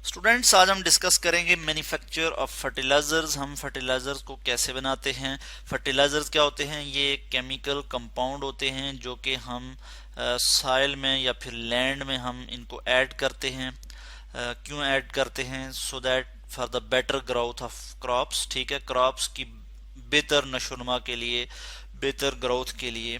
Students, आज हम discuss करेंगे मैन्युफैक्चर ऑफ फर्टिलाइजर्स। हम फर्टिलाइजर्स को कैसे बनाते हैं। फर्टिलाइजर्स क्या होते हैं? ये केमिकल कंपाउंड होते हैं जो कि हम सॉइल में या फिर लैंड में हम इनको ऐड करते हैं। क्यों ऐड करते हैं? So that for the better growth of crops. ठीक है, क्रॉप्स की बेहतर नशोनुमा के लिए, बेहतर ग्रोथ के लिए,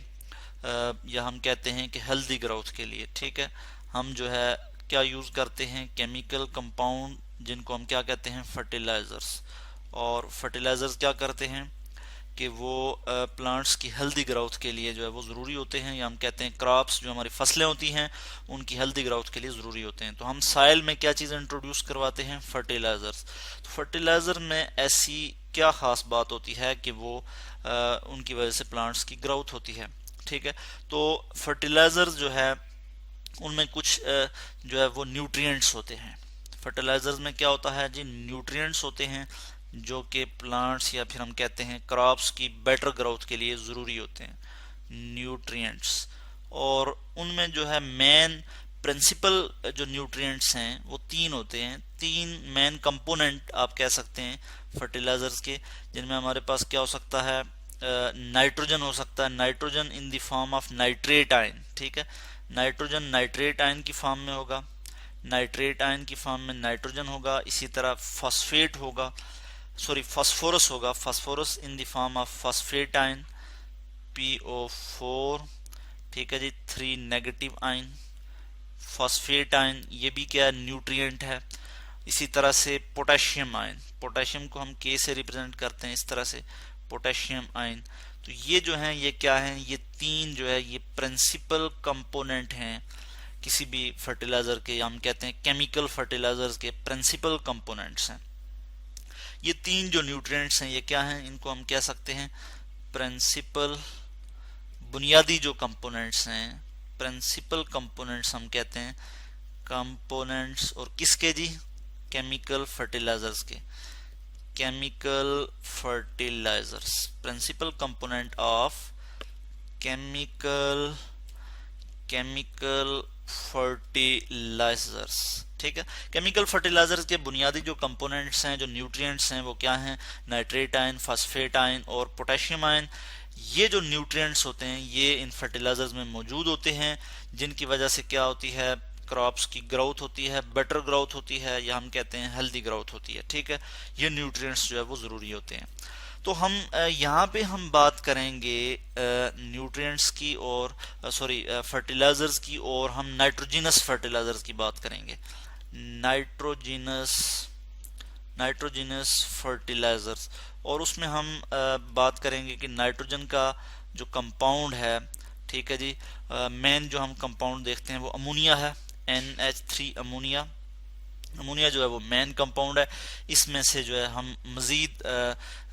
या हम कहते हैं कि हेल्दी ग्रोथ के लिए। ठीक है, हम जो है क्या यूज़ करते हैं? केमिकल कंपाउंड, जिनको हम क्या कहते हैं? फर्टिलाइजर्स। और फर्टिलाइजर्स क्या करते हैं कि वो प्लांट्स की हेल्दी ग्रोथ के लिए जो है वो ज़रूरी होते हैं, या हम कहते हैं क्रॉप्स जो हमारी फसलें होती हैं उनकी हेल्दी ग्रोथ के लिए ज़रूरी होते हैं। तो हम साइल में क्या चीज़ इंट्रोड्यूस करवाते हैं? फर्टिलाइजर्स। तो फर्टिलाइज़र में ऐसी क्या ख़ास बात होती है कि वो उनकी वजह से प्लांट्स की ग्रोथ होती है। ठीक है, तो फर्टिलाइजर्स जो है उनमें कुछ जो है वो न्यूट्रिएंट्स होते हैं। फर्टिलाइजर्स में क्या होता है जी? न्यूट्रिएंट्स होते हैं जो कि प्लांट्स या फिर हम कहते हैं क्रॉप्स की बेटर ग्रोथ के लिए ज़रूरी होते हैं, न्यूट्रिएंट्स। और उनमें जो है मेन प्रिंसिपल जो न्यूट्रिएंट्स हैं वो तीन होते हैं। तीन मेन कंपोनेंट आप कह सकते हैं फर्टिलाइजर्स के, जिनमें हमारे पास क्या हो सकता है? नाइट्रोजन हो सकता है, nitrogen in the form of nitrate ion. ठीक है, नाइट्रोजन नाइट्रेट आयन की फॉर्म में होगा, नाइट्रेट आयन की फॉर्म में नाइट्रोजन होगा। इसी तरह फॉस्फेट होगा, सॉरी फॉस्फोरस होगा, phosphorus in the form of phosphate ion, PO4। ठीक है जी, 3 नेगेटिव आयन, फॉस्फेट आयन, ये भी क्या न्यूट्रिएंट है। इसी तरह से पोटेशियम आयन, पोटेशियम को हम K से रिप्रेजेंट करते हैं इस तरह से, पोटेशियम आयन। तो ये जो हैं ये क्या हैं? ये तीन जो है ये प्रिंसिपल कंपोनेंट हैं किसी भी फर्टिलाइजर के, या हम कहते हैं केमिकल फर्टिलाइजर्स के प्रिंसिपल कंपोनेंट्स हैं। ये तीन जो न्यूट्रिएंट्स हैं ये क्या हैं? इनको हम कह सकते हैं प्रिंसिपल, बुनियादी जो कंपोनेंट्स हैं, प्रिंसिपल कंपोनेंट्स हम कहते हैं कंपोनेंट्स। और किसके जी? केमिकल फर्टिलाइजर्स के, chemical fertilizers, principal component of chemical chemical fertilizers. ठीक है, केमिकल फर्टिलाइजर्स के बुनियादी जो कंपोनेंट्स हैं, जो न्यूट्रिएंट्स हैं, वो क्या हैं? नाइट्रेट आयन, फॉस्फेट आयन और पोटेशियम आयन। ये जो न्यूट्रिएंट्स होते हैं ये इन फर्टिलाइजर्स में मौजूद होते हैं, जिनकी वजह से क्या होती है? क्रॉप्स की ग्रोथ होती है, बेटर ग्रोथ होती है, या हम कहते हैं हेल्दी ग्रोथ होती है। ठीक है, ये न्यूट्रिएंट्स जो है वो ज़रूरी होते हैं। तो हम यहाँ पे हम बात करेंगे न्यूट्रिएंट्स की, और सॉरी फर्टिलाइजर्स की, और हम नाइट्रोजिनस फर्टिलाइजर्स की बात करेंगे। Nitrogenous nitrogenous fertilizers. और उसमें हम बात करेंगे कि नाइट्रोजन का जो कंपाउंड है, ठीक है जी, मेन जो हम कंपाउंड देखते हैं वो अमोनिया है, NH3 अमोनिया। अमोनिया जो है वो मेन कंपाउंड है। इसमें से जो है हम मज़ीद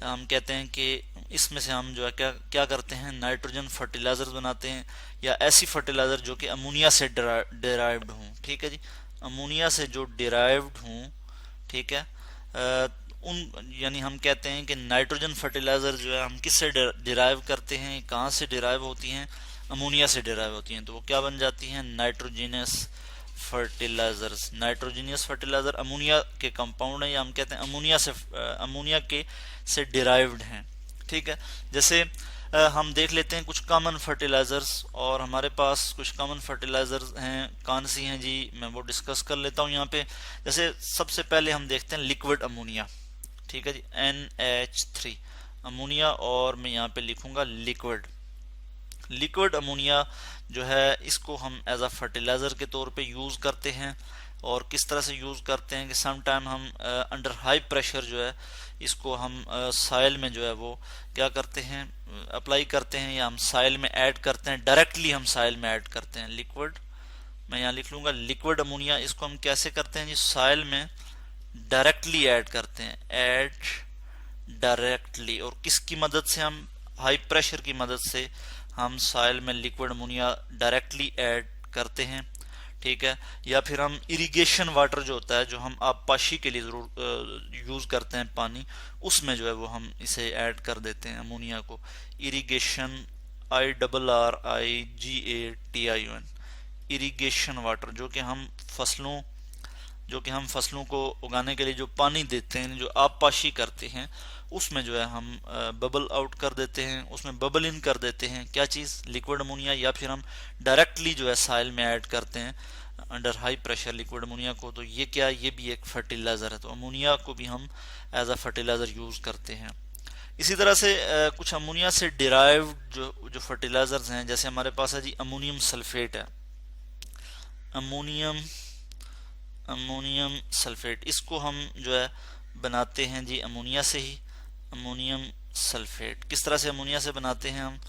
हम कहते हैं कि इसमें से हम जो है क्या क्या करते हैं? नाइट्रोजन फर्टिलाइजर्स बनाते हैं, या ऐसी फर्टिलाइजर जो कि अमोनिया से डिराइव्ड हों। ठीक है जी, अमोनिया से जो डिराइव्ड हों। ठीक है, उन यानी हम कहते हैं कि नाइट्रोजन फर्टिलाइजर जो है हम किससे डिराइव करते हैं, कहाँ से डिराइव होती हैं? अमोनिया से डिराइव होती हैं। तो वो क्या बन जाती हैं? Nitrogenous fertilizers. Nitrogenous fertilizer ammonia के कंपाउंड है, या हम कहते हैं अमोनिया से अमोनिया के से डिराइव्ड हैं। ठीक है, जैसे हम देख लेते हैं कुछ कॉमन फर्टिलाइजर्स, और हमारे पास कुछ कॉमन फर्टिलाइजर्स हैं। कौन सी हैं जी? मैं वो डिस्कस कर लेता हूँ यहाँ पे। जैसे सबसे पहले हम देखते हैं लिक्विड अमोनिया। ठीक है जी, NH3 अमोनिया, और मैं यहाँ पे लिखूंगा लिक्विड। लिक्विड अमोनिया जो है इसको हम एज अ फर्टिलाइज़र के तौर पे यूज़ करते हैं। और किस तरह से यूज़ करते हैं कि सम टाइम हम अंडर हाई प्रेशर जो है इसको हम साइल में जो है वो क्या करते हैं? अप्लाई करते हैं, या हम साइल में ऐड करते हैं, डायरेक्टली हम साइल में ऐड करते हैं लिक्विड। मैं यहाँ लिख लूँगा लिक्विड अमोनिया। इसको हम कैसे करते हैं जी? साइल में डायरेक्टली ऐड करते हैं, ऐड डायरेक्टली। और किसकी मदद से? हम हाई प्रेशर की मदद से हम सॉइल में लिक्विड अमोनिया डायरेक्टली ऐड करते हैं। ठीक है, या फिर हम इरिगेशन वाटर जो होता है, जो हम आबपाशी के लिए जरूर यूज करते हैं पानी, उसमें जो है वो हम इसे ऐड कर देते हैं अमोनिया को। इरिगेशन, IRRIGATION, इरिगेशन वाटर, जो कि हम फसलों जो कि हम फसलों को उगाने के लिए जो पानी देते हैं, जो आबपाशी करते हैं, उसमें जो है हम बबल आउट कर देते हैं, उसमें बबल इन कर देते हैं। क्या चीज़? लिक्विड अमोनिया, या फिर हम डायरेक्टली जो है साइल में ऐड करते हैं under high pressure liquid ammonia को। तो ये क्या, ये भी एक फर्टिलाइज़र है। तो अमोनिया को भी हम एज अ फर्टिलाइज़र यूज़ करते हैं। इसी तरह से कुछ अमोनिया से डिराइव्ड जो फर्टिलाइजर्स हैं, जैसे हमारे पास है जी अमोनियम सल्फेट है, अमोनियम अमोनियम सल्फेट, इसको हम जो है बनाते हैं जी अमोनिया से ही। अमोनियम सल्फेट किस तरह से अमोनिया से बनाते हैं हम,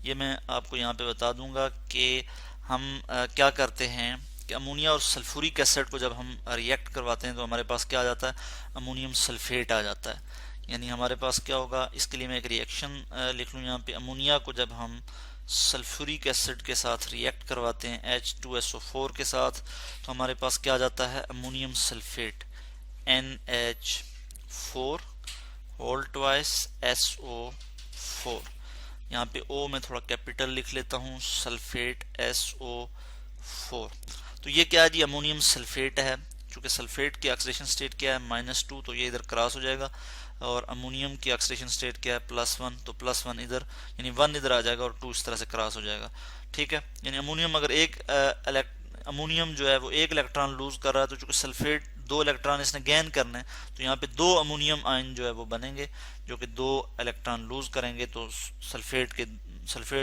ये मैं आपको यहाँ पे बता दूंगा कि हम क्या करते हैं कि अमोनिया और सल्फ्यूरिक एसिड को जब हम रिएक्ट करवाते हैं तो हमारे पास क्या आ जाता है, अमोनियम सल्फेट आ जाता है। यानी हमारे पास क्या होगा, इसके लिए मैं एक रिएक्शन लिख लूँ यहाँ पे। अमोनिया को जब हम सल्फ्यूरिक एसिड के साथ रिएक्ट करवाते हैं H2SO4 के साथ, तो हमारे पास क्या आ जाता है, ammonium sulphate NH4 whole twice SO4। यहाँ पे O मैं थोड़ा कैपिटल लिख लेता हूँ, सल्फेट SO4। तो ये क्या है जी, अमोनियम सल्फेट है। चूंकि सल्फेट की ऑक्सीडेशन स्टेट क्या है, -2, तो ये इधर क्रॉस हो जाएगा। और अमोनियम की ऑक्सीडेशन स्टेट क्या है, +1, तो +1 इधर, यानी 1 इधर आ जाएगा और 2 इस तरह से क्रॉस हो जाएगा। ठीक है, यानी अमोनियम अगर अमोनियम जो है वो एक इलेक्ट्रॉन लूज कर रहा है, तो चूंकि सल्फेट 2 इलेक्ट्रॉन इसने गेन करने हैं, तो यहाँ पे 2 अमोनियम आयन जो है वो बनेंगे, जो कि 2 इलेक्ट्रॉन लूज करेंगे, तो सल्फेट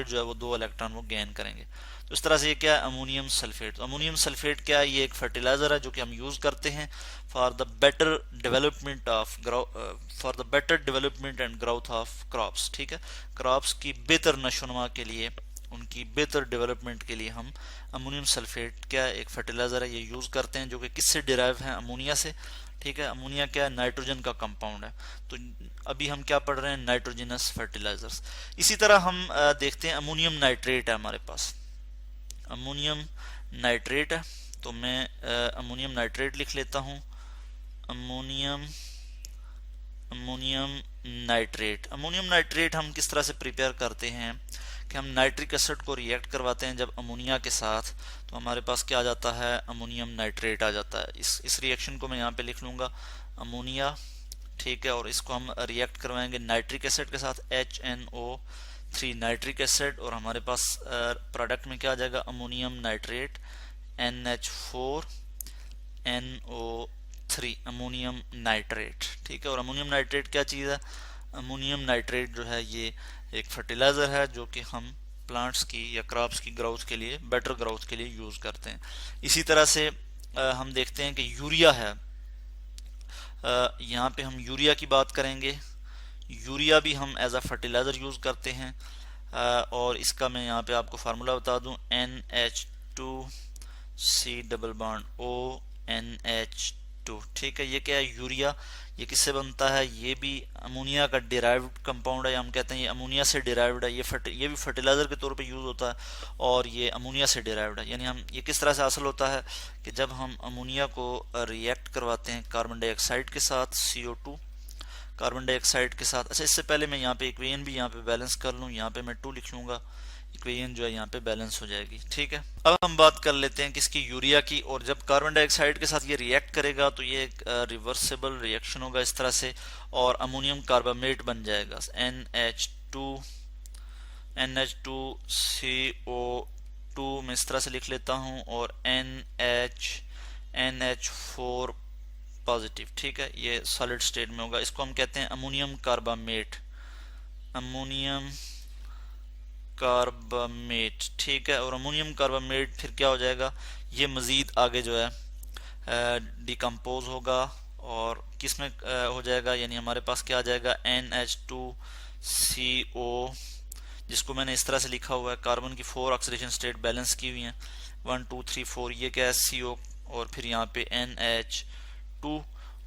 जो है वो 2 इलेक्ट्रॉन वो गेन करेंगे। तो इस तरह से ये क्या है, अमोनियम सल्फेट। तो अमोनियम सल्फेट क्या है, ये एक फर्टिलाइजर है जो कि हम यूज करते हैं for the better development and growth of crops. ठीक है, क्रॉप्स की बेहतर नशोनुमा के लिए, उनकी बेहतर डेवलपमेंट के लिए हम अमोनियम सल्फेट क्या है, एक फर्टिलाइजर है, ये यूज करते हैं, जो कि किससे डिराइव है, अमोनिया से। ठीक है, अमोनिया क्या है, नाइट्रोजन का कंपाउंड है। तो अभी हम क्या पढ़ रहे हैं, नाइट्रोजनस फर्टिलाइजर्स। इसी तरह हम देखते हैं अमोनियम नाइट्रेट है हमारे पास, अमोनियम नाइट्रेट है। तो मैं अमोनियम नाइट्रेट लिख लेता हूँ, अमोनियम नाइट्रेट। अमोनियम नाइट्रेट हम किस तरह से प्रिपेयर करते हैं कि हम नाइट्रिक एसिड को रिएक्ट करवाते हैं जब अमोनिया के साथ, तो हमारे पास क्या आ जाता है, अमोनियम नाइट्रेट आ जाता है। इस रिएक्शन को मैं यहाँ पे लिख लूँगा, अमोनिया। ठीक है, और इसको हम रिएक्ट करवाएंगे नाइट्रिक एसिड के साथ, HNO3 नाइट्रिक एसिड, और हमारे पास प्रोडक्ट में क्या आ जाएगा, ammonium nitrate NH4 NO3 ammonium nitrate. ठीक है, और अमोनियम नाइट्रेट क्या चीज़ है, अमोनियम नाइट्रेट जो है ये एक फर्टिलाइजर है जो कि हम प्लांट्स की या क्रॉप्स की ग्रोथ के लिए, बेटर ग्रोथ के लिए यूज करते हैं। इसी तरह से हम देखते हैं कि यूरिया है, यहाँ पे हम यूरिया की बात करेंगे। यूरिया भी हम एज अ फर्टिलाइजर यूज करते हैं, और इसका मैं यहाँ पे आपको फार्मूला बता दूं, NH2C+O NH2। ठीक है, ये क्या है, यूरिया। ये किससे बनता है, ये भी अमोनिया का डिराइव्ड कंपाउंड है, हम कहते हैं ये अमोनिया से डिराइव्ड है। ये भी फर्टिलाइजर के तौर पे यूज होता है, और ये अमोनिया से डिराइव्ड है। यानी हम ये किस तरह से हासिल होता है कि जब हम अमोनिया को रिएक्ट करवाते हैं कार्बन डाइऑक्साइड के साथ, CO2 कार्बन डाइऑक्साइड के साथ। अच्छा, इससे पहले मैं यहाँ पे इक्वेशन भी यहाँ पे बैलेंस कर लूँ, यहाँ पे मैं 2 लिख लूँगा, इक्वेशन जो है यहाँ पे बैलेंस हो जाएगी। ठीक है, अब हम बात कर लेते हैं किसकी, यूरिया की। और जब कार्बन डाइऑक्साइड के साथ ये रिएक्ट करेगा तो ये एक रिवर्सिबल रिएक्शन होगा इस तरह से, और अमोनियम कार्बामेट बन जाएगा, NH2CO2 मैं इस तरह से लिख लेता हूँ, और NH4 पॉजिटिव। ठीक है, ये सॉलिड स्टेट में होगा, इसको हम कहते हैं अमोनियम कार्बामेट, अमोनियम कार्बामेट। ठीक है, और अमोनियम कार्बामेट फिर क्या हो जाएगा, ये मजीद आगे जो है डिकम्पोज होगा, और किस में हो जाएगा, यानी हमारे पास क्या आ जाएगा, NH2CO, जिसको मैंने इस तरह से लिखा हुआ है, कार्बन की 4 ऑक्सीडेशन स्टेट बैलेंस की हुई हैं, 1 2 3 4, ये क्या है, CO, और फिर यहाँ पे NH2,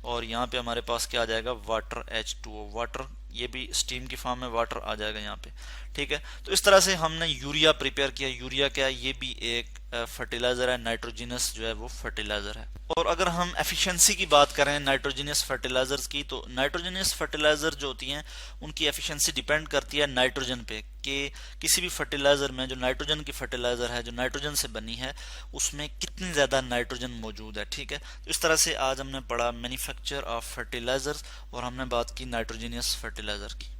और यहाँ पे हमारे पास क्या आ जाएगा, वाटर, H2O, वाटर। ये भी स्टीम की फॉर्म में वाटर आ जाएगा यहाँ पे। ठीक है। तो इस तरह से हमने यूरिया प्रिपेयर किया। यूरिया क्या है, ये भी एक फर्टिलाइजर है, नाइट्रोजिनस जो है वो फर्टिलाइजर है। और अगर हम एफिशिएंसी की बात करें नाइट्रोजिनस फर्टिलाइजर्स की, तो नाइट्रोजिनस फर्टिलाइजर जो होती हैं उनकी एफिशिएंसी डिपेंड करती है नाइट्रोजन पे, कि किसी भी फर्टिलाइजर में जो नाइट्रोजन की फर्टिलाइजर है, जो नाइट्रोजन से बनी है, उसमें कितनी ज्यादा नाइट्रोजन मौजूद है। ठीक है, तो इस तरह से आज हमने पढ़ा मैन्युफैक्चर ऑफ फर्टिलाइजर्स और हमने बात की नाइट्रोजिनस फर्टिलाइजर की।